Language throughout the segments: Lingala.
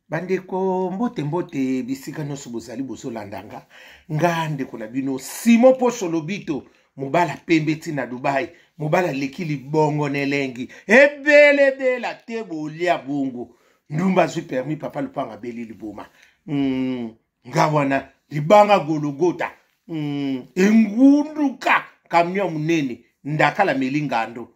Bandeko mbote mbote bisika nyonso bozali bozolandanga nga ndeko na bino Simon Poso Lobito mobala pembe tina Dubai mobala leki libongo nelengi ebele bela te bolia bongo ndumba zwi permis papa lupanga beli liboma nga wana libanga gologota engunduka camion munene ndakala melingando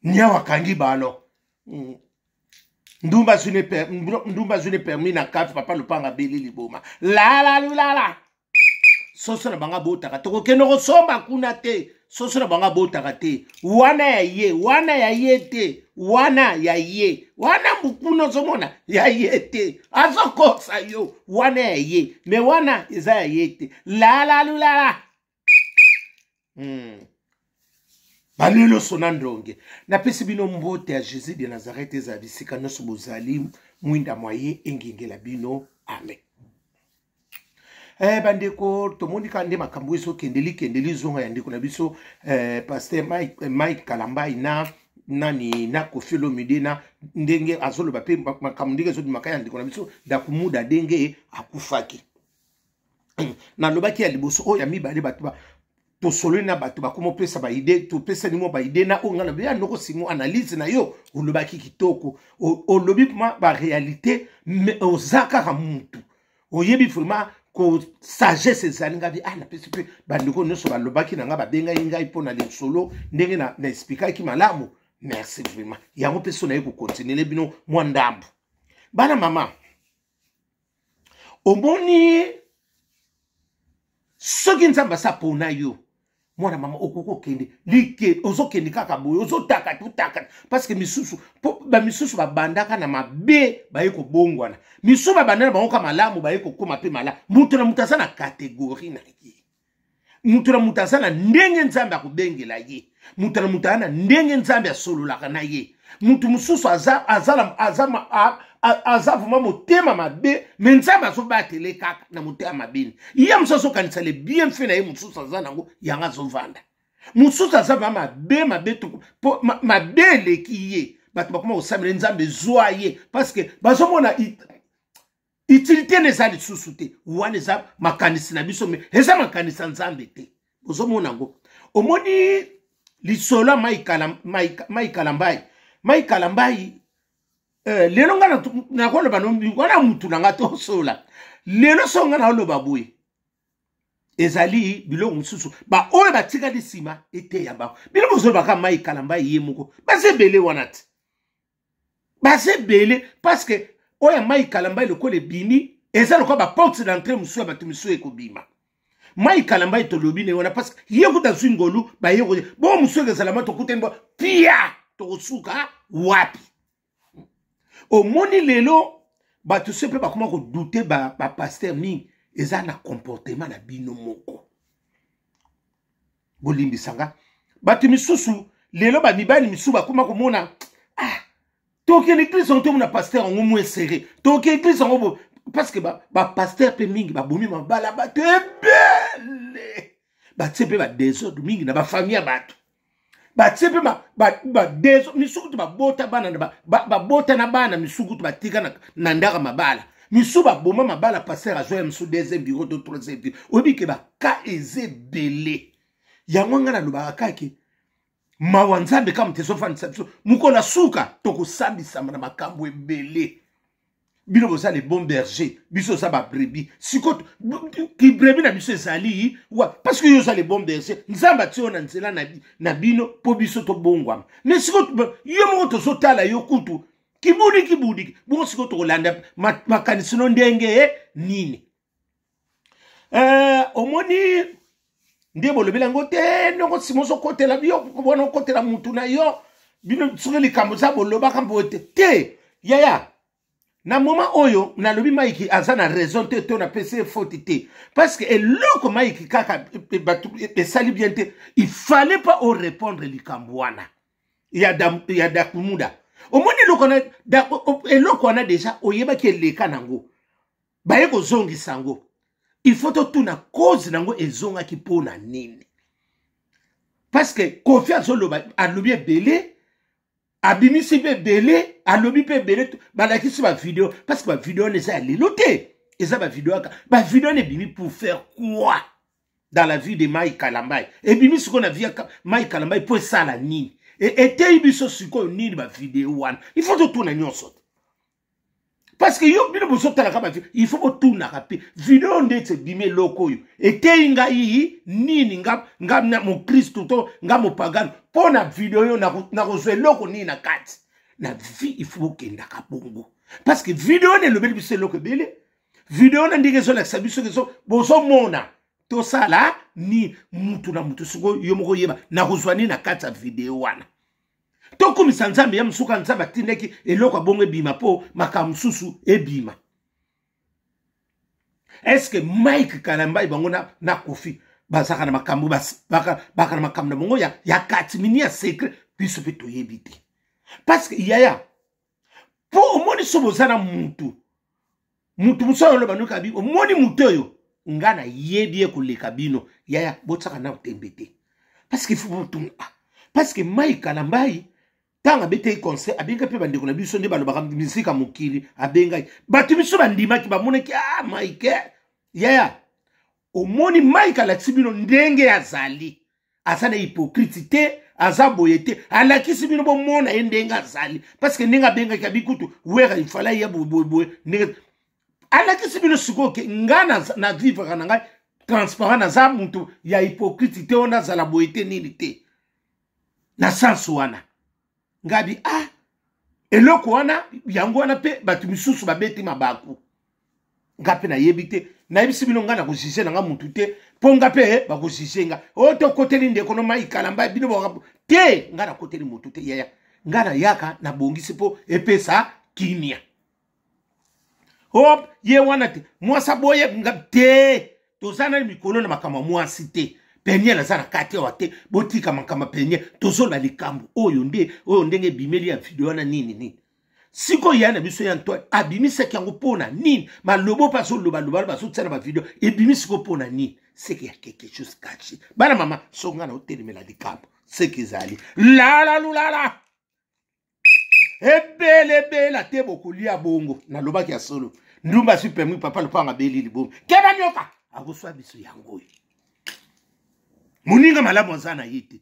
nyawa kangi balo ndumba zune permis na kati papa lupanga beli liboma la soso na banga botaka toko keno kosomba kuna te soso na banga botaka te wana ya ye te wana mbukuno zomona ya ye te azokosa yo wana ya ye me wana eza ya ye te la balelo sona ndonge na pesi bino mbote ya Jésus de Nazareth eza bisika nyonso bozali mwinda mwaye engengela bino amen. Bandeko tomoni kande makambo eso kendeli zonga ya ndeko na biso pasteur Mike Kalambai na nani na Koffi Olomide na ndenge azoloba pe makambo ndenge zo makaya ndeko na biso da kumuda denge akufaki na lobaki ya liboso o ya mibale batu tosolo na batu bakoma pesa ba ide to pesa ni mo ba ide na onga na bya ndoko simo analyse na yo olobaki kitoko olobi ba réalité mais ozaka ka muntu oyebi vraiment ko sagesse zalinga bi na pesi pe bandeko nyonso balobaki na nga babenga yenga ipona le solo ndenge na expliquer ki malamu merci vraiment yango peso na ye ko continuer bino mwandambo bana mama omoni soki nzamba sa pona yo mwana mama okoko kende like ozo kende kaka boyo ozo taka parce que misusu ba bandaka na mabe ba yeko bongwana misusu ba bandana ba oka malamu ba yeko koma pe mala mutu na mutasa na catégorie na ye mutu na mutasa na ndenge nzambe akubengela ye mutu na mutana ndenge nzambe asololaka na ye mutu mususu azavuma motema mabe me nzambe azobatele kaka na motema mabeni ye mususu kanisa le bien fait na ye mususu azanango yanga azovanda mususu azava mabe mabe eleki ye bato bakoma kosamela nzambe zwa ye parce que bazomona utilité neza lisusu te wana eza makanisi na biso me eza makanisa nzambe te ozomona ngo omoni lisolo ya Mike Kalambai lelo nga na koloba wana mutu na nga tosola lelo songa na oloba boye ezali biloko mususu ba oyo batikali nsima ete ya bao bino bozoloba ka Mike Kalambai ye moko bazebele wana te bazebele parce que oya Mike Kalambai lokola ebimi eza lokola baporte d'entrée mususu ya bato misusu ekobima Mike Kalambai tolobi ne wana parce que ye kuta zwi ngolu bayeko bo mususu ezalama tokuteni bo pia tokosuka wapi omoni lelo bato sepe bakoma kodute ba pasteur mingi eza na comportement na bino moko bolimbisanga bato misusu lelo bamibali misusu bakoma komona toke l'église on tombe na pasteur on moins serré toke l'église on parce que ba pasteur pe mingi ba bomi mabala bato ebele batsepe ba désordre mingi na ba famille bato batsepe ba désordre misuku ba bota bana ba bota na bana misuku ba tika na ndaka mabala misu ba boma mabala pasteur azoya misu deuxième bureau de troisième bureau obi ke ba ka ezebele yango ngana loba kake mawanzambe kama tesofani sabiso mukola suka tokosambisa na makambo ebele bino boza les bons bergers biso sa ba brebis siko ki brebis na biso ezali wa parce que yo za les bons bergers nzamba tio na nzela na bino po biso to bongwama mais siko yo mo to sotala yo kutu kibudi bongo siko to kolanda makanisino ndenge nini omoni nde bolobela ngo te ndongo simoso kotela biyo bona kotela mutu na yo bino soki likambo za boloba kambo te yaya na moment oyo na lobi Mike aza na raison te to na pese faute te parce que eloko Mike kaka esali bien te il fallait pas au répondre likambo wana ya da kumuda omoni eloko wana déjà oyeba ki eleka nango baye kozongisa ngo il faut tout na cause nango ezonga ki pona nini parce que confiance oloba alobi ebele abimisi pe belé alobi pe belé balakisi ba vidéo parce que ba vidéo ne ça leloté et ça ba vidéo ne bimi pour faire quoi dans la vie de Mike Kalambay et bimi ce qu'on a vu Mike Kalambay pour ça la nini et te biso siko nini ba vidéo one il faut tout na nyonso parce que yo bino boso tala kama il faut tout na rapé vidéo ndetse bimi loko yo et te inga yi nini ngam na mo Christ to ngam mo pagan pona vidéo yo na kozwe loko nini na kati na vie il faut kenda ka bongo parce que vidéo ne lobeli biso loko belé vidéo na ndike so la sabiso ke so boso mona to sala ni mutu na mutu siko yo moko yeba na kozwa ni na kati ya vidéo wana to komisa nzambe ya msuka nzambe tindeki eloko bongo ebima po makamsusu ebima. Est-ce que Mike Kalambay bango na kofi basaka na makambo baka na makambo na bongo ya katimini ya secret biso pe to yebite parce que yaya po omoni sobozana mutu muso lo banuka bi omoni mutu yo ngana yebie koleka bino yaya botsaka na tembete parce que faut tout parce que Mike Kalambay tanga bete conseil abenga pe bandeko na biso nde balobaka misika mokili abenga batu biso bandimaki bamonaki Mike yaya omoni Mike alaksibino ndenge azali asana hypocrite aza boyete alakisi bino bomona ndenge azali parce que ndenge abenga kabikutu wera ifala ya boy ndenge alakisi bino sikoke ngana na vivre kana ngai transparent na za muntu ya hypocrite te ona zala boyete nini te na sansu wana ngabi eloko wana yango wana pe batu misusu babeti mabaku ngape na yebite na yebisi bino ngana ko jije nga muntu te po ngape ba ko jije nga o to koteli ndeko no Mike Kalambay bino bo te ngana koteli mutu te yaya ngana yaka na bongisi po epesa kimia hop ye wana te mwasa boye ngate to sana mikolo na makama mwasi te penye na sana kati wa te botika makama penye to zola likambu oyo ndenge bimeli ya video na nini siko yana biso ya nto abimisa kyango pona nini malobo paso loba baso tsana ba video ebimisi ko pona nini c'est qu'il y a quelque chose caché bana mama songa na hotelimela likambu c'est qu'ils la ebele te bokulia bongo na lobaki ya solo ndumba si permis papa le panga beli libom keba nyoka agoswa biso yango muninga malamu sana yite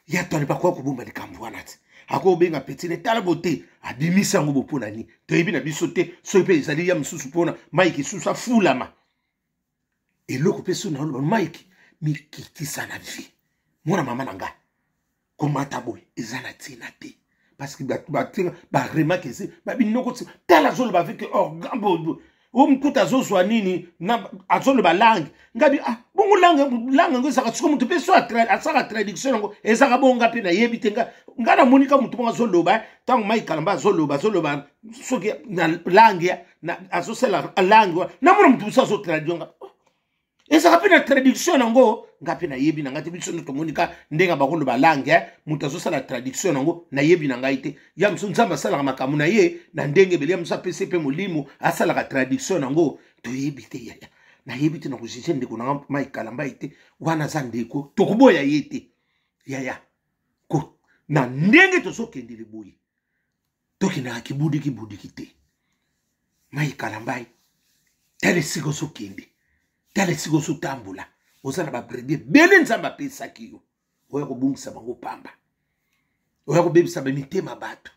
ya tole bakwa kubumba likambu wana ti ako benga petine tala bote abimisa ngo bopona ni to ebina biso te so pe ezali ya msusu pona Mike susu afulama eloko peso na lo Mike mikiti sana vie mona mama nanga komata boy ezana tina te parce que ba remarque c'est ba binoko tala zolo ba avec orgambo o mkuta zozwa nini na azolo ba langue ngabi bongo langue ngo saka tsiko mutu peso asaka traduction ngo ezaka bonga pe na yebite ngana monika mutu bonga zoloba tango Mike Kalambay zoloba soki na langue na asosela langue na mona mutu sa zo traduction ezaka pe na traduction ngo ngapi na yebi na ngati biso to monika ndenga bakolo ba langue mutu asosela traduction ngo na yebi na ngaite ya mso nzamba sala makamu na ye na ndenge bele msa PCP molimo asala ka traduction ngo to yebite ya na yebite na kujije ndeko na Mike Kalambay te wana za ndeko to kuboya yete ya ko na ndenge to sokendele boyi to kina kibudi te Mike Kalambay tele siko sokende tele siko sotambula osana ba brede bele nzamba pesa kiyo oya ko bungisa bango pamba oya ko bebisa ba mitema bato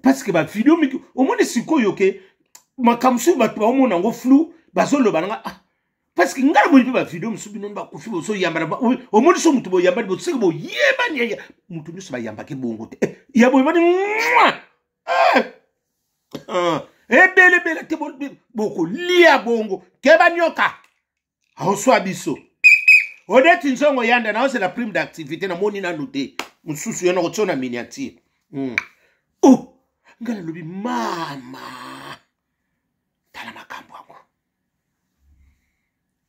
parce que ba video miki omone sikoyo ke makamsu bato ba mona ngo flou bazolo bananga parce que ngala bo ba video msubi non ba kufi bo so yamba ba omone so mutu bo yamba bo siko bo yeba ni mutu nyuso ba yamba ke bongo te ya bo mani ebele te boko lia bongo keba nyoka aoswa biso odeti nzongo yanda na la prime d'activité na moni na noté mususu yona ko tsona miniature ngala lobi mama tala makambo ako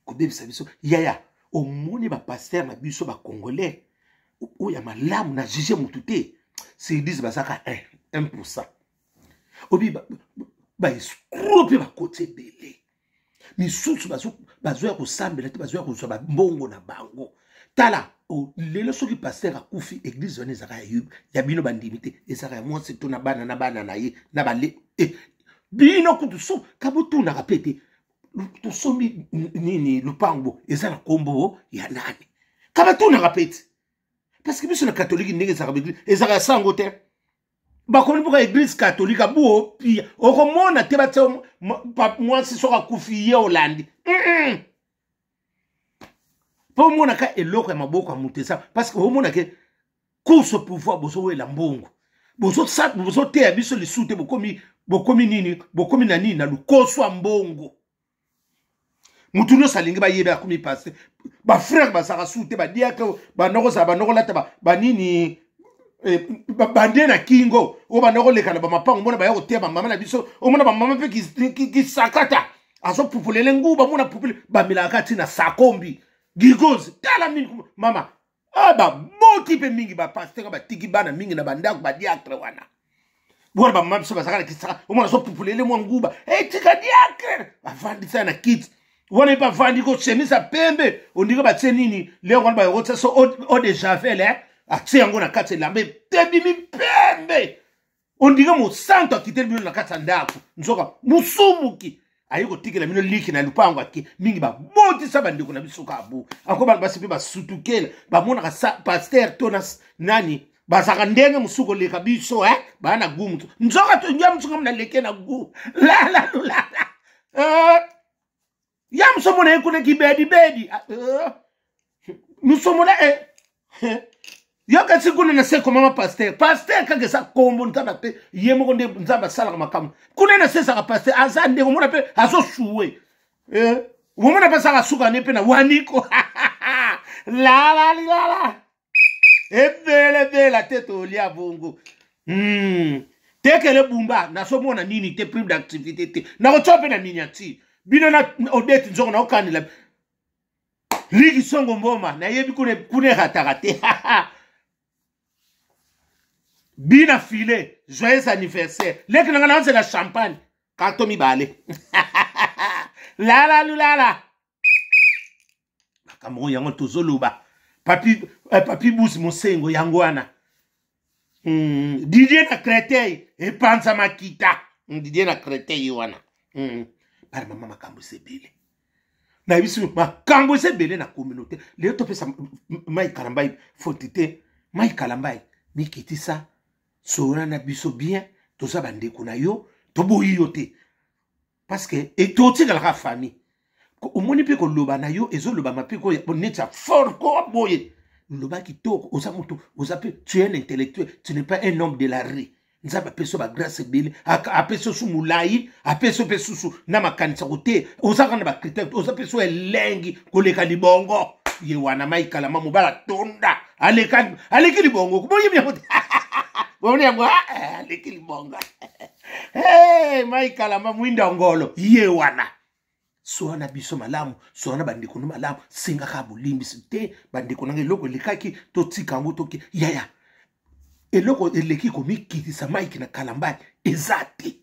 ko bebisa biso yaya omoni ba pasteur na biso ba congolais oya malamu na juger mutu te c'est disent basaka 1% obi ba escrope ba côté belé misusu bazo ya kosambela te bazo ya kozwa ba mbongo na bango tala lelo soki pasteur akufi église wana ezaka ya bino bandimi te ezaka ya mwasi to na bana na ye na bale bino kutu so kabutunaka mpe te tosombi nini lupango eza na nkombo ya nani kabatunaka mpe te parce que biso na katolike ndenge ezaka ya sango te bakomi mpoka église catholique abuo pia okomona te batia mwasi soki akufi ye olandi mpo omonaka eloko ya maboko ya moto eza parce que omonake course pouvoir bozowela mbongo bozoteya biso lisu te bokomi nini bokomi na nini na lukoso ya mbongo mutu nyonso alingi bayebe akomi paster bafrère bazaka su te badiaka banokozala banokolata banini bandie na kingo oyo banokoleka na bamapango omona baya koteya bamama na biso omona bamama mpe kisakata azopupulele nguba mona pupule bamelaka ntina sakombi gigozi tala mingi mama baboti mpe mingi bapastera batiki bana mingi na bandako badiakre wana bona bamama biso bazaka na kisaka omona azopupulele mwa nguba tika diakre bavandisa na kiti wana epa vandi ko chemise pembe ondika batie nini leo wana bayokotsa so eau de javel atie yango na kati elamba tebimi pembe ondika mosanto akiteli bino na kati ya ndako nzoka musumuki ayi kotikela bino liki na lupango ake mingi babotisa bandeko na biso kabu anko bana basi mpe basutukela bamonaka paster to nani bazaka ndenge mosuku oleka biso bana gumu nzoka tongia mosuku mna leke na gu lala Yam somona ekune kibedi bedi. Nous sommes là yoka sikune na se koma pasteur. Pasteur kage sa kombo ntaba pe yemo konde nzamba sala makamu. Kune na se sa pasteur azande ko mona pe azo suwe. Womona pe sa suka ne pe na waniko. La. Ebele la tête au lia bongo. Tekele bumba na somona nini te prime d'activité te. Na ko chope na miniature. Bino na odeti nzongo na okandela ligi songo mboma na yebi kune ratarate bina filé joyeux anniversaire leki nanga na la champagne kato mibale la makambo yango tozoloba papi busi mosengo yango wana Didier na Créteil epanza makita Didier na Créteil wana para mama makambo sebele na biso makambo sebele na communauté leo topesa mai kalambai fotite mai kalambai mikitisa sora na biso bien toza bandeko na yo toboyi yo te parce que etotika la famille omoni pe ko loba na yo ezoloba mapiko boneta fort ko boye loba kitoko oza mutu oza pe tu es un intellectuel tu n'es pas un homme de la rue nzaba peso ba grâce bele apeso su mulai apeso pesusu na makanisa kote osaka na ba critère osa peso elengi koleka libongo ye wana maikala mamu bala tonda aleki libongo kuboye mya boni yango aleki libongo maikala mamu inda ngolo ye wana so na biso malamu so na bandeko no malamu singa ka bulimbisi te bandeko nange loko lekaki to tika ngo toki yaya eloko eleki komikitisa maiki na kalambai ezate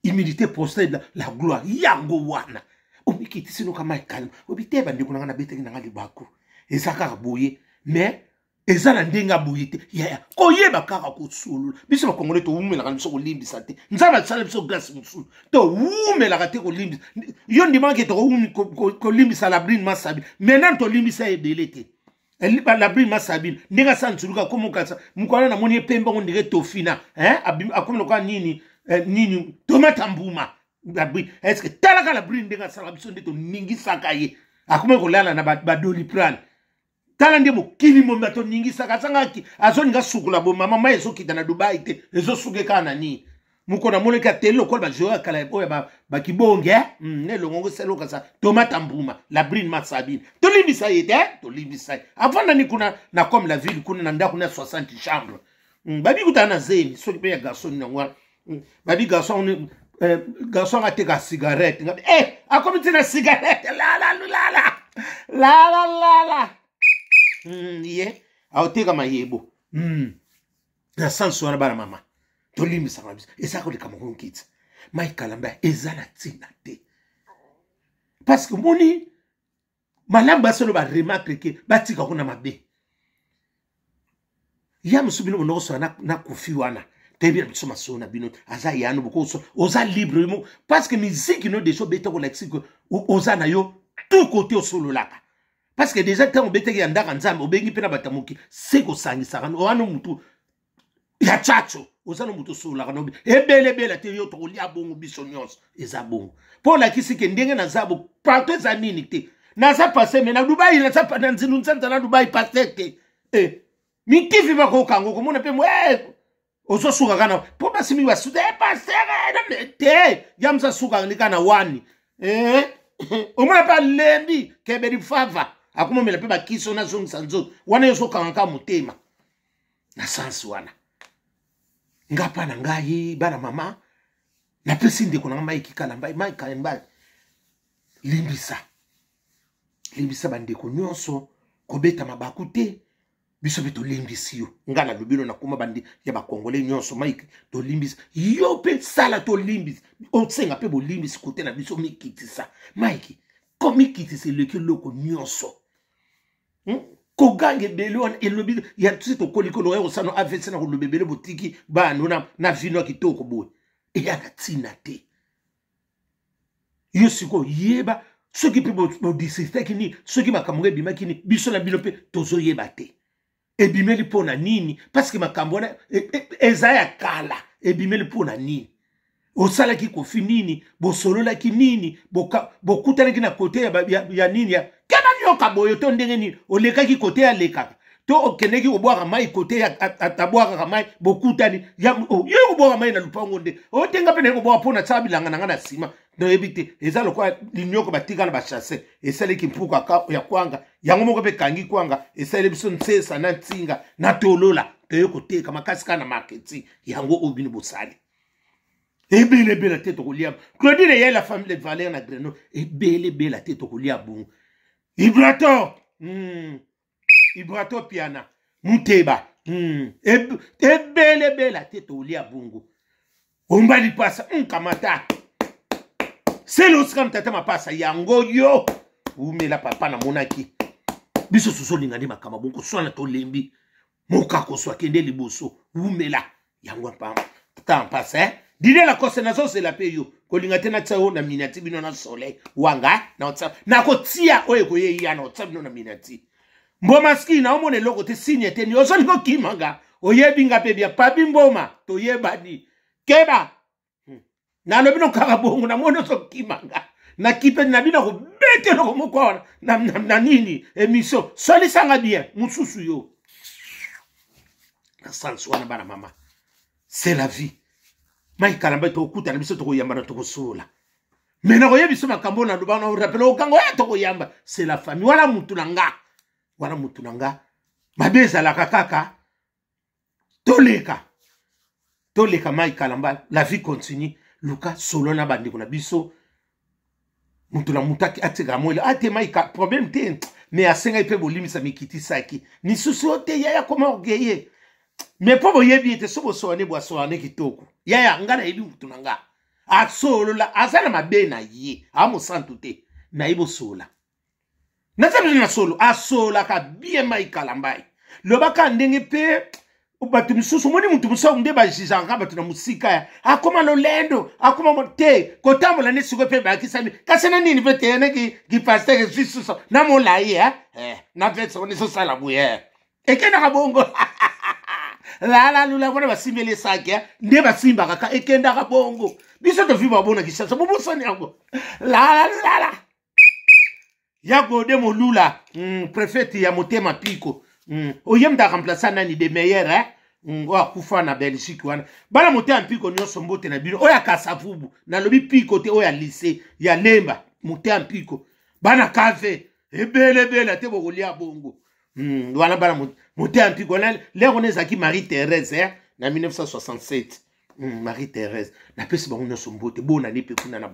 humilité possède la gloire yango wana omikitisi no kama kalma obiteba ndiko nanga na beteki nanga libaku ezaka boye mais ezala ndenga boye te yaya koyeba kaka kosulula biso bakongole to umela kana biso kolimbisa te nzaba tsala biso grâce musulu to umela ka te kolimbisa yo ndimanga to kolimbisa la brine masabi maintenant to limbisa ebele te la brine masabine ndinga santsuluka komukasa mukwana na moni pemba ngondire tofina akomelo kwa nini tomata mbuma la brine est-ce que talaka la brine ndinga sala biso ndeto ningisaka ye akomelo kolala na badoli plan tala ndemo kili momba to ningisaka sangaki azoninga sukula bo mama yeso kita na Dubai te ezo sugeka na ni mukona moleka telo ko ba joya kala oya ba kibonge ne longo selo kasa tomata mbuma la brine masabine to limbisa yete to limbisa avant ni kuna na comme la ville kuna na ndako na 60 chambres babi kutana zeni so pe ya garçon na ngwa babi garçon ateka cigarette akomiti na cigarette la ye aoteka mayebo na sanso na bana mama tolimi sanabis ezako de Cameroun kids mai kalamba ezala tina te parce que moni malamu basolo ba remarque ke batika kuna mabe ya musubino no so na kufi wana tebi biso masona bino aza yano boko so oza libre mo parce que musique no deso beta ko lexique oza na yo tout côté au solo laka parce que déjà tant beta ya ndaka nzambe obengi pena batamuki seko sangisa kana wana mutu ya chacho oza no mutu solo laka no ebele te yo to lia bongo biso nyonso eza bongo pour la kisike ndenge na zabo partout za nini te na za passer mais na Dubai na za na nzinu nzanta na Dubai passer te mitifi ba ko kango ko mona pe mo oso suka kana po basimi wa sude passer na te yamsa suka ni kana wani omona pa lembi keberi fava akuma mela pe ba kiso na zongi sanzo wana yoso kanka mutema na sansu wana ngapa na ngai bana mama na pesi ndeko na maiki kala mbai maika mbai limbisa bandeko nyonso kobeta mabaku te biso beto limbisi yo ngana lubino na kuma bandi ya bakongole nyonso maiki to limbisi yo pe sala to limbisi otsenga pe bo limbisi kote na biso mikitisa maiki komikitisa leki loko nyonso kogange bele wana elobi ya tsito kolikolo ya osano avese na kolobebele botiki ba nona na vino kitoko boy ya tina te yo siko yeba soki pe bo disiste kini soki makamwe bima kini biso na bino pe tozo yeba te ebimeli pona nini parce que makambo na ezaya kala ebimeli pona nini osala ki ko finini bo solola ki nini bo kutana ki na kote ya nini ya kama nyoka boyo to ndenge nini oleka ki kote ya leka to okeneki obwaka mai kote ya atabwaka mai bo kutani ya yo obwaka mai na lupango nde o tenga pene ko bwa pona tsabilanga na ngana sima no ebite ezalo kwa linyoko batika na bachasser esale ki mpuka ya kwanga yango moko pe kangi kwanga esale biso nsesa na ntinga na tolola to kote kama kasika na marketing yango obini bosali ebele la tête kolia Claudine ya la famille de Valère na Greno ebele la tête kolia bon Ibrato piana muteba ebele la tête kolia bongo ombali pasa kamata c'est l'oscam tata mapasa yango yo umela papa na monaki biso soso lingandi makama bongo swana to lembi moka ko swa kende liboso umela yango pa tata pasa dile la kose na zo se la peyo kolinga tena tsao na minati bino na soleil wanga na otsa na ko tia oye ko ye ya na otsa bino na minati mboma ski na omone loko te signe te ni ozo liko kimanga oyebinga pe bia papi mboma to yebani keba na no bino kaka bongo na mono so kimanga na kipe na bino ko bete loko moko na nini emission soli sanga bien mususu yo na sans wana bana mama c'est la vie mai kalamba to kuta na biso to yamba na to sola mena ko yebiso makambo na do bana rappela okango ya to yamba c'est la famille wala mutu nanga mabeza la kaka toleka mai kalamba la vie continue luka solo na bandi ko na biso mutu na mutaki atika moile ate mai ka problème te mais asenga ipe bolimisa mikiti saki ni susu te ya koma ogeye mais po boyebi ete so bosoane boasoane kitoko yaya ngana ebi mutu nanga asolo la azana mabe na ye amo santu te na ibo sola na tabi na solo asola ka bien mai kalambai lobaka ndenge pe ubatu misusu moni mutu muso nde ba jijanga batu na musika ya akoma lolendo akoma mote kotambola ne siko pe ba kisami kasena nini pe tene ki pasteur jisuso na molai na petse on so sala buye ekena ka bongo la lula bona basimele sake nde basimba kaka ekenda ka bongo biso to viba bona kisasa bobosani yango la ya gode molula préfet ya motema piko oyemda remplacer nani de meilleur wa kufa na Belgique wana bana motema piko nyonso mbote na bino oya kasavubu na lobi piko te oya lycée ya lemba motema piko bana kave ebele te bokolia bongo wana bana motema piko na lero nezaki Marie-Thérèse na 1967 Marie-Thérèse na pesi bango nyonso mbote bona ni pe kuna na